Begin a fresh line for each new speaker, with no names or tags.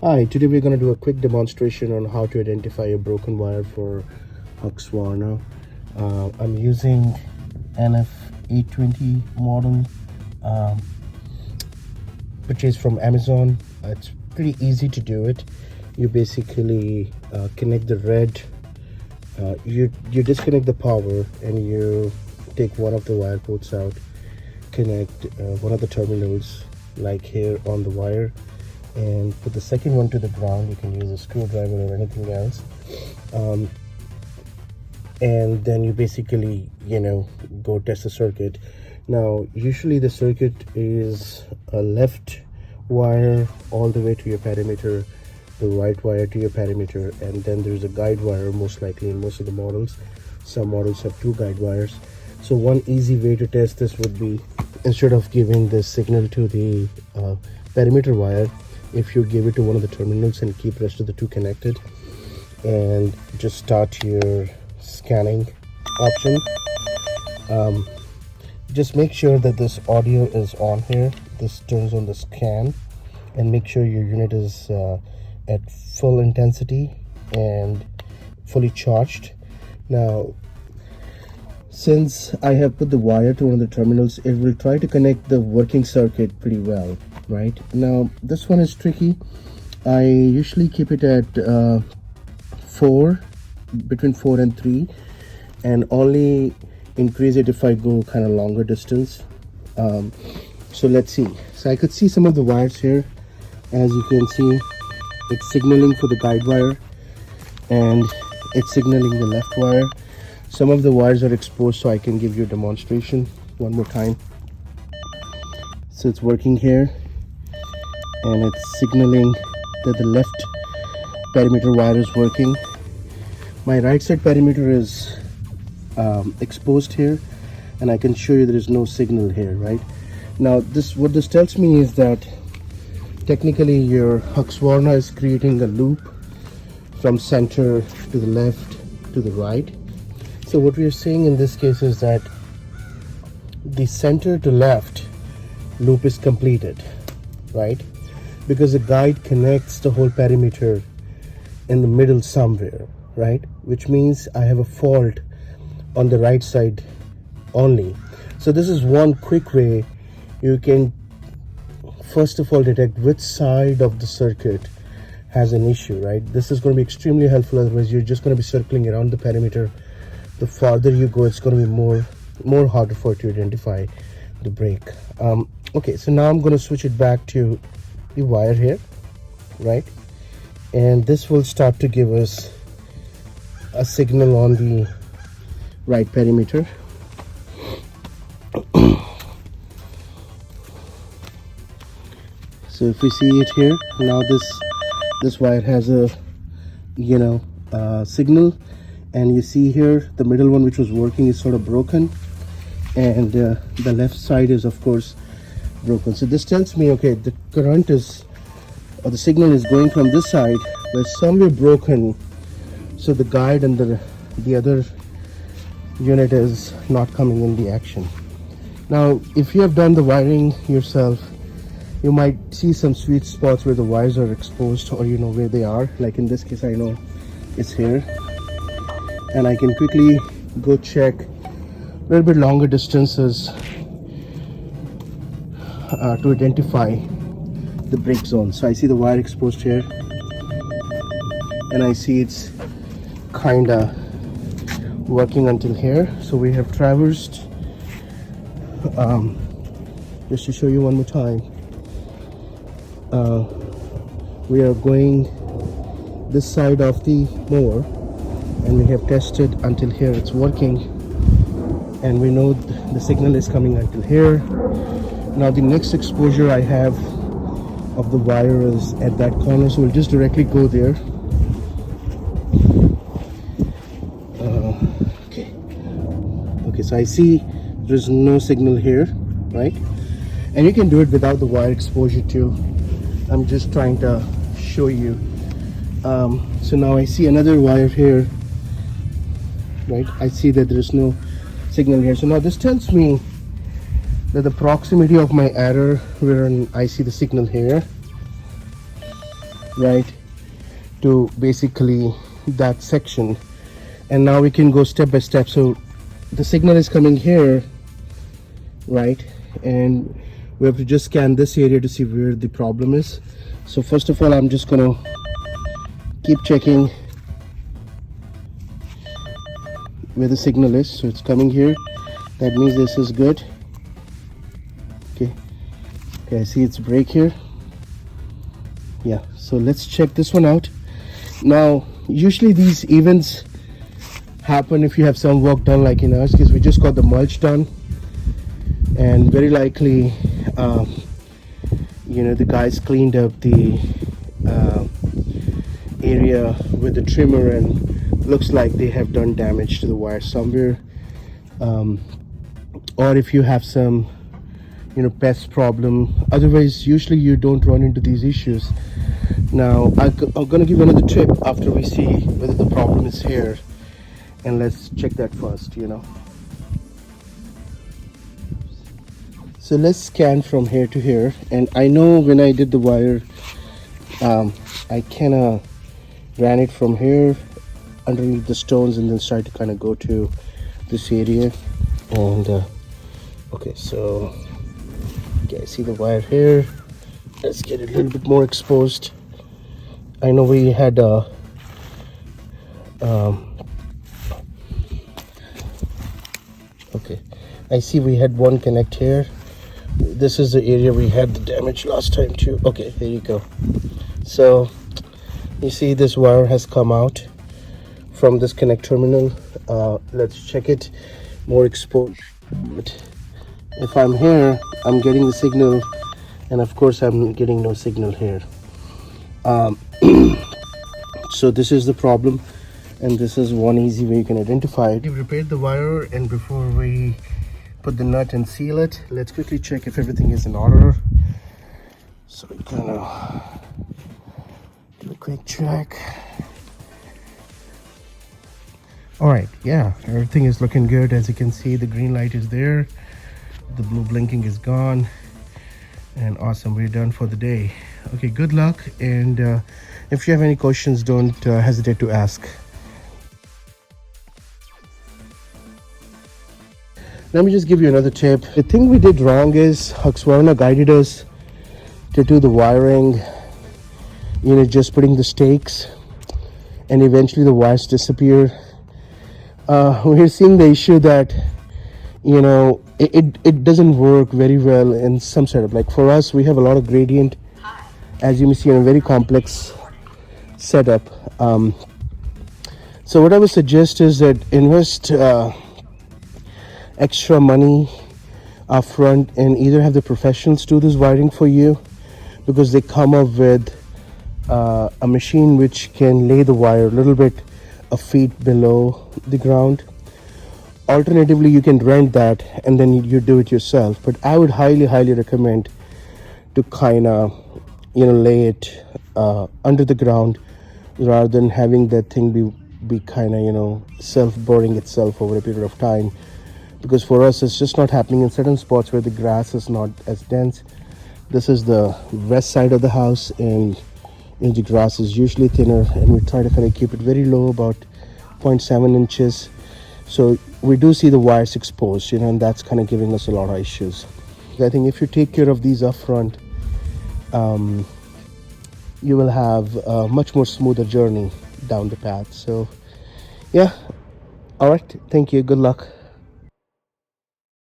Hi, today we're going to do a quick demonstration on how to identify a broken wire for Husqvarna. I'm using NF820 model, purchased from Amazon. It's pretty easy to do it. You basically connect the red, you disconnect the power and you take one of the wire ports out, connect one of the terminals like here on the wire, and put the second one to the ground. You can use a screwdriver or anything else, and then you basically go test the circuit. Now usually the circuit is a left wire all the way to your parameter, the right wire to your parameter, and then there's a guide wire most likely in most of the models. Some models have two guide wires. So one easy way to test this would be, instead of giving this signal to the parameter wire, if you give it to one of the terminals and keep rest of the two connected, and just start your scanning option. Just make sure that this audio is on here. This turns on the scan, and make sure your unit is at full intensity and fully charged. Now, since I have put the wire to one of the terminals, it will try to connect the working circuit pretty well. Right now, this one is tricky. I usually keep it at 4, between 4 and 3, and only increase it if I go kind of longer distance. So let's see. So I could see some of the wires here. As you can see, it's signaling for the guide wire and it's signaling the left wire. Some of the wires are exposed, so I can give you a demonstration one more time. So it's working here, and it's signaling that the left parameter wire is working. My right side parameter is exposed here, and I can show you there is no signal here. Right now, what this tells me is that technically your Husqvarna is creating a loop from center to the left to the right. So what we are saying in this case is that the center to left loop is completed, right? Because the guide connects the whole parameter in the middle somewhere, right? Which means I have a fault on the right side only. So this is one quick way you can first of all detect which side of the circuit has an issue, right? This is going to be extremely helpful. Otherwise you're just going to be circling around the parameter. The farther you go, it's going to be more harder for it to identify the break. Okay, so now I'm going to switch it back to the wire here, right? And this will start to give us a signal on the right parameter. So if we see it here, now this wire has a signal, and you see here the middle one, which was working, is sort of broken, and the left side is of course broken. So this tells me, okay, the current is, or the signal is going from this side, but somewhere broken, so the guide and the other unit is not coming in the action. Now if you have done the wiring yourself, you might see some sweet spots where the wires are exposed, or you know where they are. Like in this case, I know it's here, and I can quickly go check a little bit longer distances to identify the break zone. So I see the wire exposed here, and I see it's kinda working until here. So we have traversed, just to show you one more time, we are going this side of the mower, and we have tested until here it's working, and we know the signal is coming until here. Now the next exposure I have of the wire is at that corner, so we'll just directly go there. Okay, so I see there's no signal here, right? And you can do it without the wire exposure too. I'm just trying to show you. So now I see another wire here, right? I see that there is no signal here. So now this tells me that the proximity of my adder, where I see the signal here, right, to basically that section. And now we can go step by step. So the signal is coming here, right, and we have to just scan this area to see where the problem is. So first of all, I'm just gonna keep checking where the signal is. So it's coming here, that means this is good. Okay, I see it's break here. Yeah, so let's check this one out. Now usually these events happen if you have some work done, like in ours case we just got the mulch done, and very likely the guys cleaned up the area with the trimmer, and looks like they have done damage to the wire somewhere, or if you have some pest problem. Otherwise usually you don't run into these issues. Now I'm gonna give you another tip after we see whether the problem is here, and let's check that first. So let's scan from here to here, and I know when I did the wire, I kind of ran it from here underneath the stones and then started to kind of go to this area. And okay, so I see the wire here. Let's get it a little bit more exposed. I know we had okay, I see we had one connect here. This is the area we had the damage last time too. Okay, here you go. So you see this wire has come out from this connect terminal. Let's check it more exposed. If I'm here, I'm getting the signal, and of course I'm getting no signal here. So this is the problem, and this is one easy way you can identify it. We've repaired the wire, and before we put the nut and seal it, let's quickly check if everything is in order. So we kind of do a quick check. All right, yeah, everything is looking good. As you can see, the green light is there, the blue blinking is gone, and awesome, we're done for the day. Okay, good luck, and if you have any questions, don't hesitate to ask. Let me just give you another tip. The thing we did wrong is Husqvarna guided us to do the wiring, just putting the stakes, and eventually the wires disappear. We're seeing the issue that it doesn't work very well in some setup. Like for us, we have a lot of gradient, as you may see, in a very complex setup. So what I would suggest is that invest extra money up front and either have the professionals do this wiring for you, because they come up with a machine which can lay the wire a little bit a feet below the ground. Alternatively, you can rent that and then you do it yourself, but I would highly recommend to kind of lay it under the ground rather than having that thing be kind of self-boring itself over a period of time. Because for us, it's just not happening in certain spots where the grass is not as dense. This is the west side of the house, and the grass is usually thinner, and we try to kind of keep it very low, about 0.7 inches. So we do see the wires exposed, and that's kind of giving us a lot of issues. I think if you take care of these up front, you will have a much more smoother journey down the path. So yeah, all right, thank you, good luck.